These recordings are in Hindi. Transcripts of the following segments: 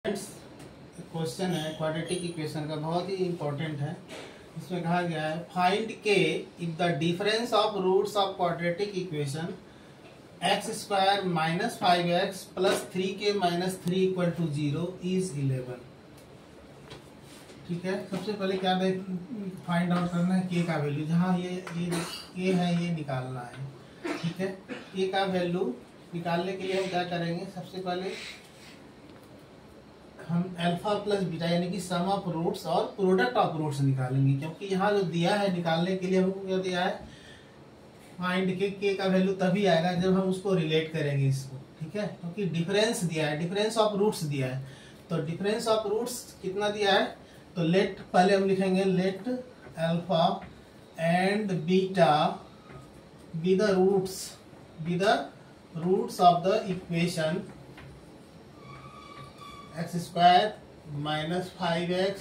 क्वेश्चन है क्वाड्रेटिक इक्वेशन का, बहुत ही इंपॉर्टेंट है। इसमें कहा गया है find k if the difference of roots of quadratic equation x square minus 5x plus 3k minus 3 equal to 0 is 11। ठीक है, सबसे पहले क्या फाइंड आउट करना है के का वैल्यू, जहाँ ये है ये निकालना है। ठीक है, के का वैल्यू निकालने के लिए हम क्या करेंगे, सबसे पहले हम अल्फा प्लस बीटा यानी कि सम ऑफ रूट्स और प्रोडक्ट ऑफ रूट्स निकालेंगे, क्योंकि यहाँ जो दिया है निकालने के लिए हमको क्या दिया है, फाइंड के का वैल्यू तभी आएगा जब हम उसको रिलेट करेंगे इसको। ठीक है, क्योंकि डिफरेंस दिया है, डिफरेंस ऑफ रूट्स दिया है, तो डिफरेंस ऑफ रूट्स कितना दिया है, तो लेट पहले हम लिखेंगे let alpha and beta be the roots of the equation x square minus 5x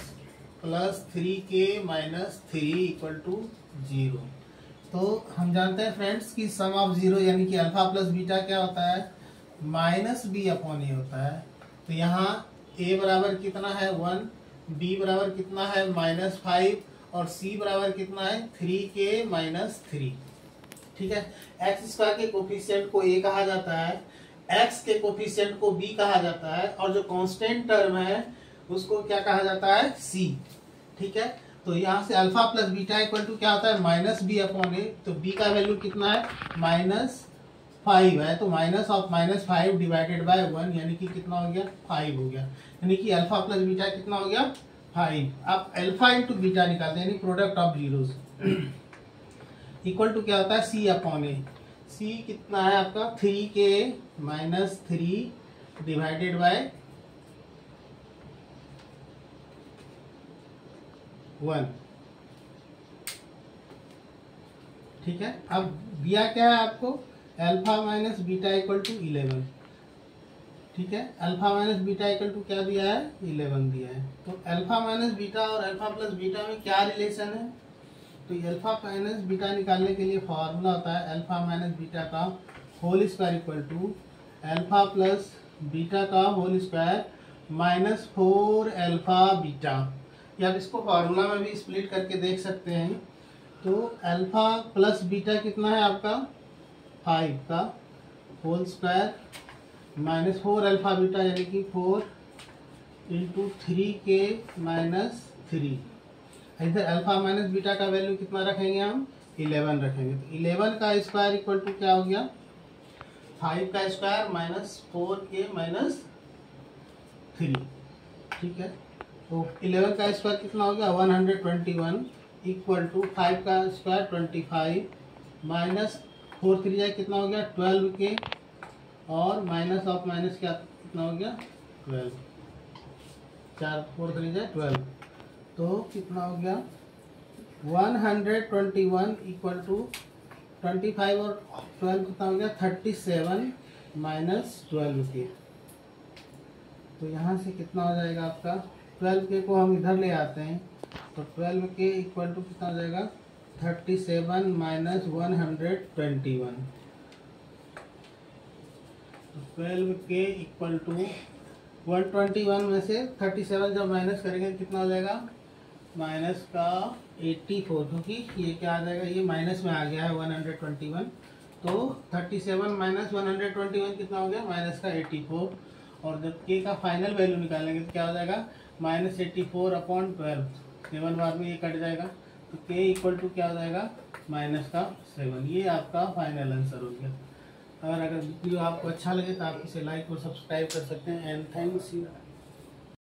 plus 3k minus 3 equal to 0। तो हम जानते हैं फ्रेंड्स कि सम ऑफ जीरो यानी कि अल्फा प्लस बीटा क्या होता है, माइनस बी अपॉन ए होता है। तो यहाँ a बराबर कितना है 1, b बराबर कितना है माइनस 5 और c बराबर कितना है 3k माइनस 3। ठीक है, एक्स स्क्वायर के कोफिशिएंट को a कहा जाता है, x के कोफिशिएंट को b कहा जाता है, और जो कांस्टेंट टर्म है उसको क्या कहा जाता है c। ठीक है, तो यहाँ से alpha plus beta equal to क्या होता है माइनस बी अपॉन ए। तो b का वैल्यू कितना है माइनस 5 है, तो minus of minus 5 divided by 1 यानी कि कितना हो गया 5 हो गया, यानी कि अल्फा प्लस बीटा कितना हो गया 5। अब अल्फा इंटू बीटा निकालते हैं यानी product of zeros equal to क्या होता है c अपॉन ए। c कितना है आपका 3k माइनस 3 डिवाइडेड बाय 1। ठीक है, अब दिया क्या है आपको alpha minus beta equal to 11। ठीक है, alpha minus beta equal to क्या दिया है 11 दिया है। तो अल्फा माइनस बीटा और अल्फा प्लस बीटा में क्या रिलेशन है, तो अल्फा माइनस बीटा निकालने के लिए फॉर्मूला होता है अल्फा माइनस बीटा का whole square equal to alpha plus beta का whole square minus 4 alpha beta. या आप इसको फॉर्मूला में भी स्प्लिट करके देख सकते हैं। तो अल्फा प्लस बीटा कितना है आपका 5 का whole square minus 4 alpha beta यानी कि 4 इंटू 3k माइनस 3। इधर अल्फा माइनस बीटा का वैल्यू कितना रखेंगे हम 11 रखेंगे। तो 11 का स्क्वायर इक्वल टू क्या हो गया 5 का स्क्वायर माइनस 4k माइनस 3। ठीक है, तो 11 का स्क्वायर कितना हो गया 121 इक्वल टू 5 का स्क्वायर 25 माइनस 4 3 जाए कितना हो गया 12k और माइनस ऑफ माइनस क्या कितना हो गया 12, 4 4 3 जाए 12, तो कितना हो गया 121 इक्वल टू 25 और 12 कितना हो गया 37 माइनस 12k। तो यहाँ से कितना हो जाएगा आपका 12k को हम इधर ले आते हैं, तो 12k इक्वल टू कितना हो जाएगा 37 माइनस 121। 12k इक्वल टू 121 में से 37 जब माइनस करेंगे कितना हो जाएगा माइनस का 84, क्योंकि ये क्या आ जाएगा ये माइनस में आ गया है 121। तो 37 माइनस 121 कितना हो गया माइनस का 84, और जब के का फाइनल वैल्यू निकालेंगे तो क्या हो जाएगा माइनस 84 अपॉन 12, 7 बार में ये कट जाएगा, तो के इक्वल टू क्या हो जाएगा माइनस का 7। ये आपका फाइनल आंसर हो गया। अगर वीडियो आपको अच्छा लगे तो आप इसे लाइक और सब्सक्राइब कर सकते हैं। And thanks you.